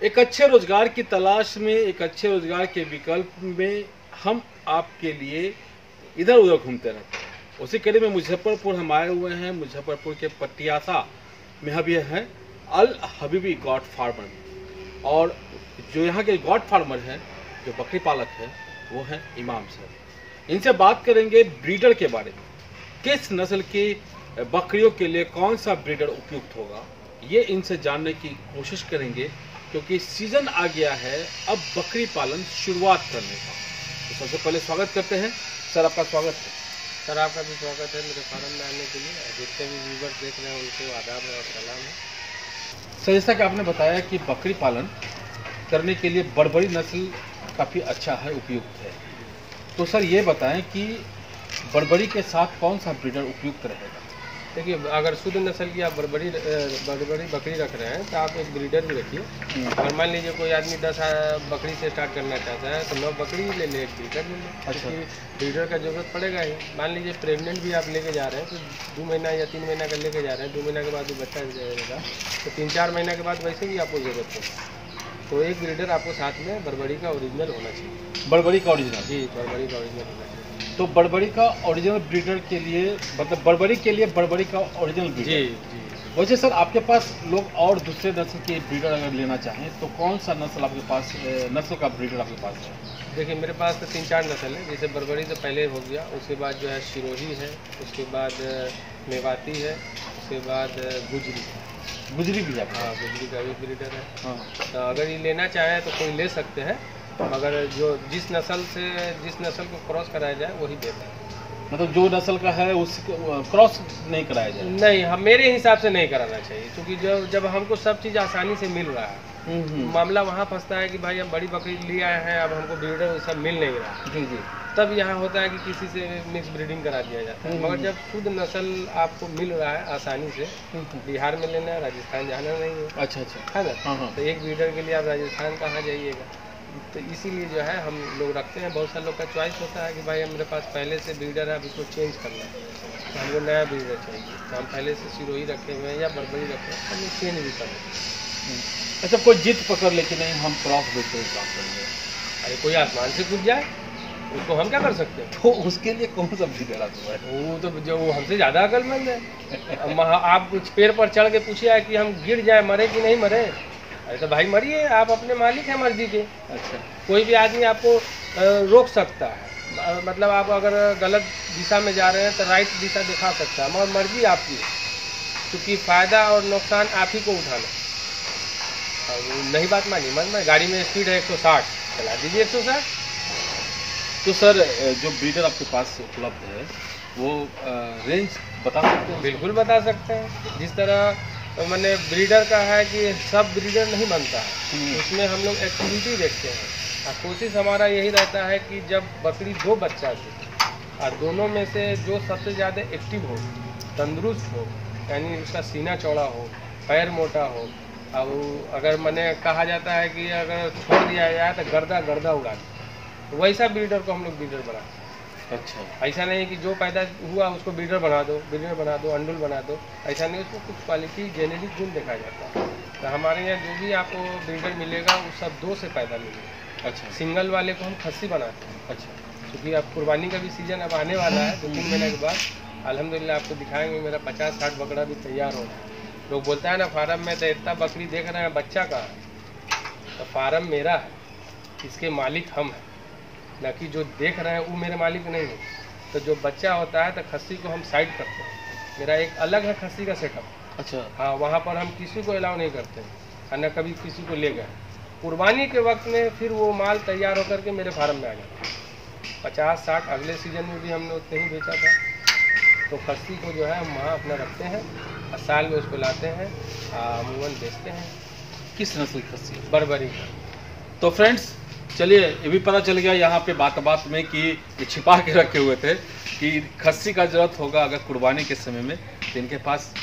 एक अच्छे रोजगार की तलाश में, एक अच्छे रोजगार के विकल्प में हम आपके लिए इधर उधर घूमते रहते हैं। उसी कड़ी में मुजफ्फरपुर हम आए हुए हैं। मुजफ्फरपुर के पटियासा में हम ये हैं अल हबीबी गॉड फार्मर, और जो यहाँ के गॉड फार्मर हैं, जो बकरी पालक हैं, वो हैं इमाम साहब। इनसे बात करेंगे ब्रीडर के बारे में, किस नस्ल की बकरियों के लिए कौन सा ब्रीडर उपयुक्त होगा, ये इनसे जानने की कोशिश करेंगे, क्योंकि सीजन आ गया है अब बकरी पालन शुरुआत करने का। तो सबसे पहले स्वागत करते हैं सर, आपका स्वागत है। सर आपका भी स्वागत है मेरे फार्म में आने के लिए। जितने भी व्यूवर्स देख रहे हैं उनको आदाब और सलाम है। सर, जैसा कि आपने बताया कि बकरी पालन करने के लिए बड़बड़ी नस्ल काफ़ी अच्छा है, उपयुक्त है, तो सर ये बताएं कि बड़बड़ी के साथ कौन सा ब्रीडर उपयुक्त रहेगा। देखिए, अगर शुद्ध नस्ल की आप बड़बड़ी बकरी रख रहे हैं तो आप एक ब्रीडर भी रखिए। और मान लीजिए कोई आदमी 10 बकरी से स्टार्ट करना चाहता है तो 9 बकरी ले ले, एक ब्रीडर ले ले। अच्छा। ब्रीडर का जरूरत पड़ेगा ही। मान लीजिए प्रेग्नेंट भी आप लेके जा रहे हैं तो 2 महीना या 3 महीना का लेके जा रहे हैं, 2 महीना के बाद भी बच्चा जाएगा तो 3-4 महीना के बाद वैसे भी आपको ज़रूरत है। तो एक ब्रीडर आपको साथ में बड़बड़ी का ओरिजिनल होना चाहिए। बड़बड़ी का ओरिजिनल? जी, बड़बड़ी का ओरिजिनल होना चाहिए। तो बड़बड़ी का ओरिजिनल ब्रीडर के लिए, मतलब बड़बड़ी के लिए बड़बड़ी का ओरिजिनल ब्रीडर। जी जी। वैसे सर आपके पास लोग और दूसरे नस्ल के ब्रीडर अगर लेना चाहें तो कौन सा नस्ल आपके पास, नस्ल का ब्रीडर आपके पास है? देखिए, मेरे पास तो 3-4 नस्ल है। जैसे बड़बड़ी तो पहले हो गया, उसके बाद जो है सिरोही है, उसके बाद मेवाती है, उसके बाद गुजरी। गुजरी भी है? हाँ, गुजरी का भी ब्रीडर है। हाँ। तो अगर ये लेना चाहें तो कोई ले सकते हैं, मगर जो जिस नस्ल को क्रॉस कराया जाए वही देता है। मतलब जो नस्ल का है उस क्रॉस नहीं कराया जाए? नहीं, हम मेरे हिसाब से नहीं कराना चाहिए, क्योंकि जब हमको सब चीज़ आसानी से मिल रहा है, मामला वहाँ फंसता है कि भाई हम बड़ी बकरी ले आए हैं, अब हमको ब्रीडर सब मिल नहीं रहा। जी जी। तब यहाँ होता है कि किसी से मिक्स ब्रीडिंग करा दिया जाता है। मगर जब शुद्ध नस्ल आपको मिल रहा है आसानी से, बिहार में लेना है, राजस्थान जाना नहीं है। अच्छा अच्छा। है ना? हाँ हाँ। तो एक ब्रीडर के लिए आप राजस्थान कहाँ जाइएगा? तो इसीलिए जो है हम लोग रखते हैं। बहुत सारे लोग का चॉइस होता है कि भाई मेरे पास पहले से ब्रीडर है, अब इसको चेंज करना है, तो हमको नया ब्रीडर चाहिए। तो हम पहले से सिरोही रखे हुए हैं या बड़बड़ी रखे हैं, हम लोग चेंज भी कर सकते हैं। अच्छा, कोई जिद पकड़ ले कि नहीं हम क्रॉस ब्रीड का काम करेंगे? अरे कोई आसमान से कूद जाए, उसको हम क्या कर सकते हैं? तो उसके लिए कौन सा ब्रीडर आता है? वो तो जो वो हमसे ज़्यादा अकलमंद है। अब आप कुछ पेड़ पर चढ़ के पूछिए कि हम गिर जाए, मरे कि नहीं मरे। अरे तो भाई मरिए, आप अपने मालिक हैं मर्जी के। अच्छा। कोई कोई भी आदमी आपको रोक सकता है, मतलब आप अगर गलत दिशा में जा रहे हैं तो राइट दिशा दिखा सकता है, मगर मर्जी आपकी है, क्योंकि फ़ायदा और नुकसान आप ही को उठाना। और नहीं बात मानिए, मैं गाड़ी में स्पीड है 160, चला दीजिए 160। तो सर जो ब्रीडर आपके पास उपलब्ध है वो रेंज बता सकते हैं? बिल्कुल बता सकते हैं। जिस तरह मैंने ब्रीडर का है कि सब ब्रीडर नहीं बनता है, उसमें हम लोग एक्टिविटी देखते हैं। और कोशिश हमारा यही रहता है कि जब बकरी 2 बच्चा दे और दोनों में से जो सबसे ज़्यादा एक्टिव हो, तंदुरुस्त हो, यानी उसका सीना चौड़ा हो, पैर मोटा हो, और अगर मैंने कहा जाता है कि अगर छोड़ दिया जाए तो गर्दा उड़ा दे, तो वैसा ब्रीडर को हम लोग ब्रीडर बनाते हैं। अच्छा। ऐसा नहीं कि जो पैदा हुआ उसको ब्रीडर बना दो, अंडुल बना दो, ऐसा नहीं। उसको कुछ क्वालिटी जेनेटिक गुण देखा जाता है। तो हमारे यहाँ जो भी आपको ब्रीडर मिलेगा वो सब 2 से पैदा मिलेगा। अच्छा। सिंगल वाले को हम खस्सी बनाते हैं। अच्छा। क्योंकि अब कुर्बानी का भी सीज़न अब आने वाला है, 2-3 महीने के बाद अल्हम्दुलिल्लाह आपको दिखाएंगे। मेरा 50-60 बकरा भी तैयार हो रहा है। लोग बोलता है ना फार्म में तो इतना बकरी देख रहे हैं, बच्चा कहाँ है? तो फार्म मेरा है, इसके मालिक हम हैं, ना कि जो देख रहे हैं वो मेरे मालिक नहीं है। तो जो बच्चा होता है तो खस्सी को हम साइड करते हैं। मेरा एक अलग है खस्सी का सेटअप। अच्छा। हाँ, वहाँ पर हम किसी को अलाउ नहीं करते हैं, और न कभी किसी को ले गए। कुर्बानी के वक्त में फिर वो माल तैयार होकर के मेरे फार्म में आ जाता है। 50-60 अगले सीजन में भी हमने उतने ही बेचा था। तो खस्सी को जो है हम वहाँ अपना रखते हैं और साल में उसको लाते हैं, अमूमन बेचते हैं। किस नस्ल की खस्सी? बड़बड़ी। तो फ्रेंड्स चलिए, ये भी पता चल गया यहाँ पे बात में कि ये छिपा के रखे हुए थे कि खस्सी का ज़रूरत होगा अगर कुर्बानी के समय में, तो इनके पास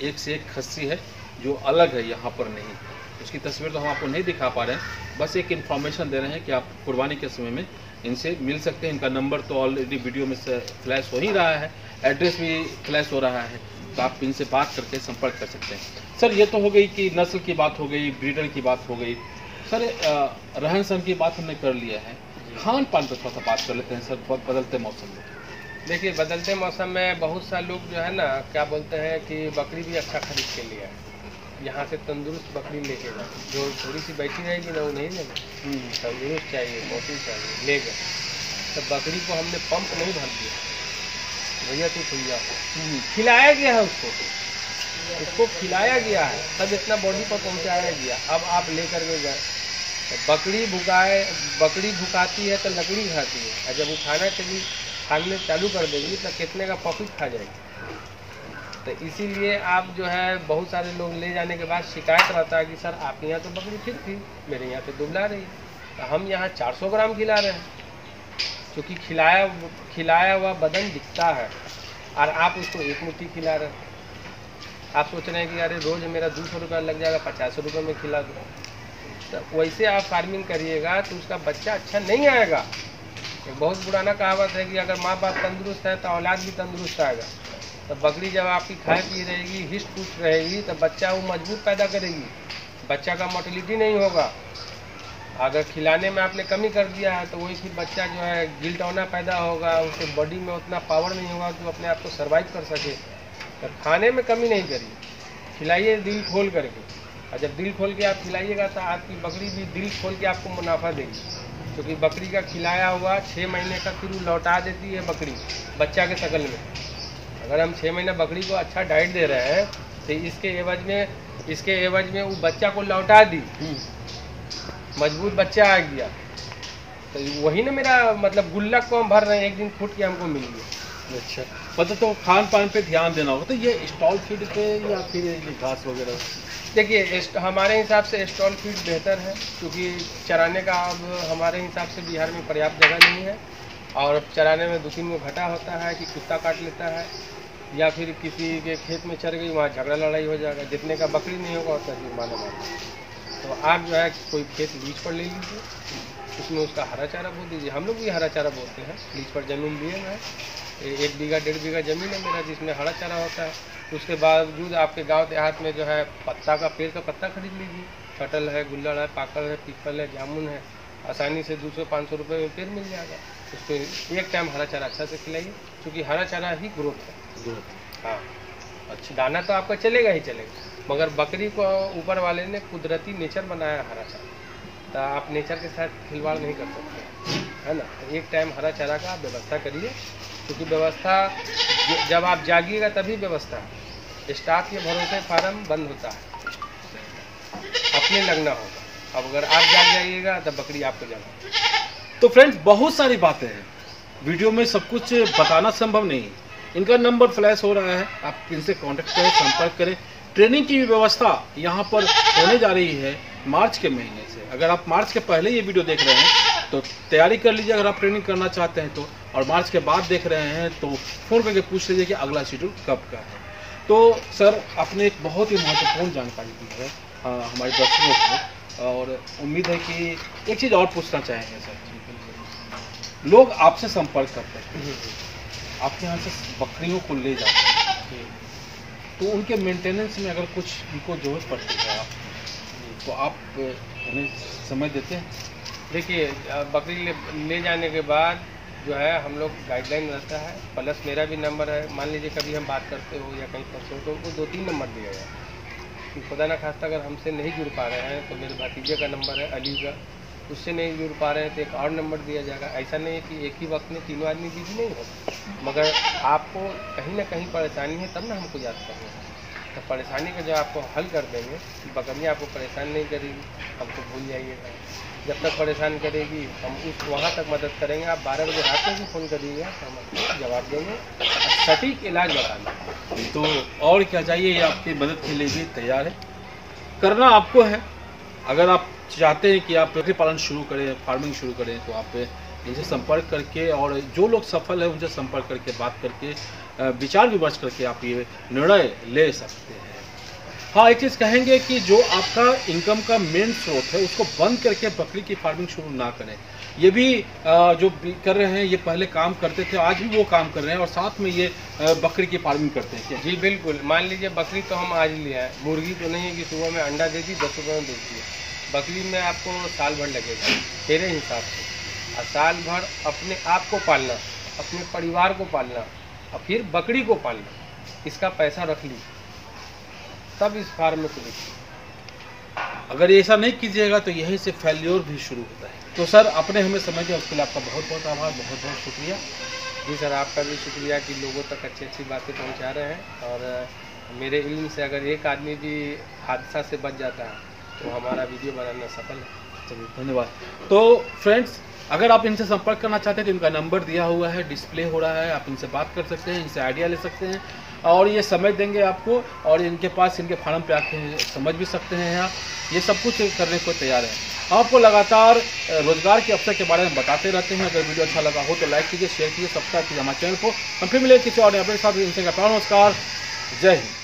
एक से एक खस्सी है जो अलग है, यहाँ पर नहीं। उसकी तस्वीर तो हम आपको नहीं दिखा पा रहे हैं, बस एक इन्फॉर्मेशन दे रहे हैं कि आप कुर्बानी के समय में इनसे मिल सकते हैं। इनका नंबर तो ऑलरेडी वीडियो में से फ्लैश हो ही रहा है, एड्रेस भी फ्लैश हो रहा है। तो आप इनसे बात करके संपर्क कर सकते हैं। सर ये तो हो गई कि नस्ल की बात हो गई, ब्रीडर की बात हो गई। सर रहन सहन की बात हमने कर लिया है, खान पान पर थोड़ा सा बात कर लेते हैं सर। बदलते मौसम में देखिए, बदलते मौसम में बहुत सा लोग जो है ना क्या बोलते हैं कि बकरी भी अच्छा खरीद के लिया है, यहाँ से तंदुरुस्त बकरी लेके जाए, जो थोड़ी सी बैठी रहेगी ना वो नहीं लेंगे, तंदुरुस्त चाहिए, मोटी चाहिए, ले गए। तो बकरी को हमने पंप नहीं भर दिया, भैया तू खुल खिलाया गया है उसको खिलाया गया है, तब इतना बॉडी पर पहुँचाया गया। अब आप लेकर के गए तो बकरी भुकाती है तो लकड़ी खाती है, और जब खाने चालू कर देगी तो कितने का पॉकेट खा जाएगी। तो इसीलिए आप जो है बहुत सारे लोग ले जाने के बाद शिकायत रहता है कि सर आपके यहाँ तो बकरी ठीक थी, मेरे यहाँ तो दुबला रही, तो हम यहाँ 400 ग्राम खिला रहे हैं, क्योंकि खिलाया हुआ बदन दिखता है, और आप उसको एक मुट्ठी खिला रहे हैं। आप सोच रहे हैं कि अरे रोज़ मेरा 200 रुपया लग जाएगा, 50 रुपये में खिला दो। तो वैसे आप फार्मिंग करिएगा तो उसका बच्चा अच्छा नहीं आएगा। एक बहुत पुराना कहावत है कि अगर माँ बाप तंदुरुस्त है तो औलाद भी तंदुरुस्त आएगा। तो बकरी जब आपकी खाए पी रहेगी, हिस्ट पुष्ट रहेगी, तो बच्चा वो मजबूत पैदा करेगी, बच्चा का मोटिलिटी नहीं होगा। अगर खिलाने में आपने कमी कर दिया है तो वही फिर बच्चा जो है गिल्टौना पैदा होगा, उसके बॉडी में उतना पावर नहीं होगा कि वो अपने आप को सर्वाइव कर सके। तो खाने में कमी नहीं करिए, खिलाइए दिल खोल करके, और जब दिल खोल के आप खिलाइएगा तो आपकी बकरी भी दिल खोल के आपको मुनाफा देगी, क्योंकि बकरी का खिलाया हुआ 6 महीने का फिर लौटा देती है बकरी बच्चा के शक्ल में। अगर हम 6 महीने बकरी को अच्छा डाइट दे रहे हैं तो इसके एवज में वो बच्चा को लौटा दी, मजबूत बच्चा आ गया, तो वही ना मेरा मतलब गुल्लक को हम भर रहे हैं, एक दिन फूट के हमको मिल गया। अच्छा, मतलब तो खान पान पे ध्यान देना होगा। तो ये स्टॉल फीड पे या फिर ये घास वगैरह? देखिए, हमारे हिसाब से स्टॉल फीड बेहतर है, क्योंकि चराने का अब हमारे हिसाब से बिहार में पर्याप्त जगह नहीं है, और चराने में 2-3 को घाटा होता है कि कुत्ता काट लेता है, या फिर किसी के खेत में चढ़ गई, वहाँ झगड़ा लड़ाई हो जाएगा, जितने का बकरी नहीं होगा उतना जुर्माना मारेगा। तो आप जो है कोई खेत लीज पर ले लीजिए, उसमें उसका हरा चारा बो दीजिए। हम लोग भी हरा चारा बोते हैं, लीज पर ज़मीन लिए हैं, 1 बीघा 1.5 बीघा ज़मीन है मेरा, जिसमें हरा चारा होता है। उसके बावजूद आपके गांव देहात में जो है पत्ता का पेड़ का पत्ता खरीद लीजिए, कटहल है, गुल्लड़ है, पाकड़ है, पीपल है, जामुन है, आसानी से 200-500 रुपये में पेड़ मिल जाएगा। उसको एक टाइम हरा चारा अच्छा से खिलाइए, क्योंकि हरा चारा ही ग्रोथ है। हाँ, अच्छा, दाना तो आपका चलेगा ही चलेगा, मगर बकरी को ऊपर वाले ने कुदरती नेचर बनाया हरा चारा, तो आप नेचर के साथ खिलवाड़ नहीं कर सकते, है ना। तो एक टाइम हरा चारा का आप व्यवस्था करिए, क्योंकि व्यवस्था जब आप जागिएगा तभी व्यवस्था है। स्टाफ के भरोसे फार्म बंद होता है, अपने लगना होगा। अब अगर आप जाग जाइएगा तब बकरी आपको जाना। तो फ्रेंड्स, बहुत सारी बातें हैं, वीडियो में सब कुछ बताना संभव नहीं है। इनका नंबर फ्लैश हो रहा है, आप इनसे कांटेक्ट करें, संपर्क करें। ट्रेनिंग की भी व्यवस्था यहाँ पर होने जा रही है मार्च के महीने से। अगर आप मार्च के पहले ये वीडियो देख रहे हैं तो तैयारी कर लीजिए, अगर आप ट्रेनिंग करना चाहते हैं तो। और मार्च के बाद देख रहे हैं तो फ़ोन करके पूछ लीजिए कि अगला शेड्यूल कब का है। तो सर, आपने एक बहुत ही महत्वपूर्ण जानकारी दी है हमारे दर्शकों को, और उम्मीद है कि एक चीज़ और पूछना चाहेंगे सर। लोग आपसे संपर्क करते हैं, आपके यहाँ से बकरियों को ले जाते हैं, तो उनके मेंटेनेंस में अगर कुछ उनको जरूरत पड़ती है तो आप उन्हें समय देते हैं? देखिए, बकरी ले जाने के बाद जो है हम लोग गाइडलाइन रहता है, प्लस मेरा भी नंबर है। मान लीजिए कभी हम बात करते हो या कहीं फंसे हो तो उनको 2-3 नंबर दिया जाए कि खुदा ना खास्ता अगर हमसे नहीं जुड़ पा रहे हैं तो मेरे भतीजे का नंबर है अली का, उससे नहीं जुड़ पा रहे हैं तो एक और नंबर दिया जाएगा। ऐसा नहीं है कि एक ही वक्त में तीनों आदमी बिजी नहीं होता, मगर आपको कहीं ना कहीं परेशानी है तब ना हमको याद करना है। तो परेशानी का जो आपको हल कर देंगे कि बकरियाँ आपको परेशान नहीं करेगी, हमको भूल जाइएगा। जब तक परेशान करेगी हम उस वहाँ तक मदद करेंगे। आप 12 बजे रात में भी फ़ोन करिएगा तो हम आपको जवाब देंगे, सटीक इलाज बताएंगे। तो और क्या चाहिए, ये आपकी मदद के लिए भी तैयार है, करना आपको है। अगर आप चाहते हैं कि आप बकरी पालन शुरू करें, फार्मिंग शुरू करें, तो आप इनसे संपर्क करके, और जो लोग सफल है उनसे संपर्क करके, बात करके, विचार विमर्श करके आप ये निर्णय ले सकते हैं। हाँ, एक चीज़ कहेंगे कि जो आपका इनकम का मेन स्रोत है उसको बंद करके बकरी की फार्मिंग शुरू ना करें। ये भी जो कर रहे हैं, ये पहले काम करते थे, आज भी वो काम कर रहे हैं और साथ में ये बकरी की फार्मिंग करते हैं क्या? जी बिल्कुल। मान लीजिए बकरी तो हम आज लिए हैं, मुर्गी तो नहीं है कि सुबह में अंडा देती 10 रुपये में बेचती है। बकरी में आपको साल भर लगेगा मेरे हिसाब से, और साल भर अपने आप को पालना, अपने परिवार को पालना और फिर बकरी को पालना, इसका पैसा रख ली तब इस फार्म में खुलेगी। अगर ऐसा नहीं कीजिएगा तो यहीं से फेल्योर भी शुरू होता है। तो सर, आपने हमें समय दिया उसके लिए आपका बहुत बहुत आभार, बहुत बहुत शुक्रिया। जी सर, आपका भी शुक्रिया कि लोगों तक अच्छी अच्छी बातें पहुंचा रहे हैं, और मेरे इल्म से अगर एक आदमी भी हादसा से बच जाता है तो हमारा वीडियो बनाना सफल है। चलिए, धन्यवाद। तो फ्रेंड्स, अगर आप इनसे संपर्क करना चाहते हैं तो इनका नंबर दिया हुआ है, डिस्प्ले हो रहा है, आप इनसे बात कर सकते हैं, इनसे आइडिया ले सकते हैं और ये समझ देंगे आपको, और इनके पास इनके फार्म पे आके समझ भी सकते हैं। यहाँ ये सब कुछ करने को तैयार है। आपको लगातार रोजगार के अवसर के बारे में बताते रहते हैं। अगर वीडियो अच्छा लगा हो तो लाइक कीजिए, शेयर कीजिए, सब्सक्राइब कीजिए हमारे चैनल को। हम फिर मिलेंगे किसी और अपने साथ। इनसे नमस्कार, जय हिंद।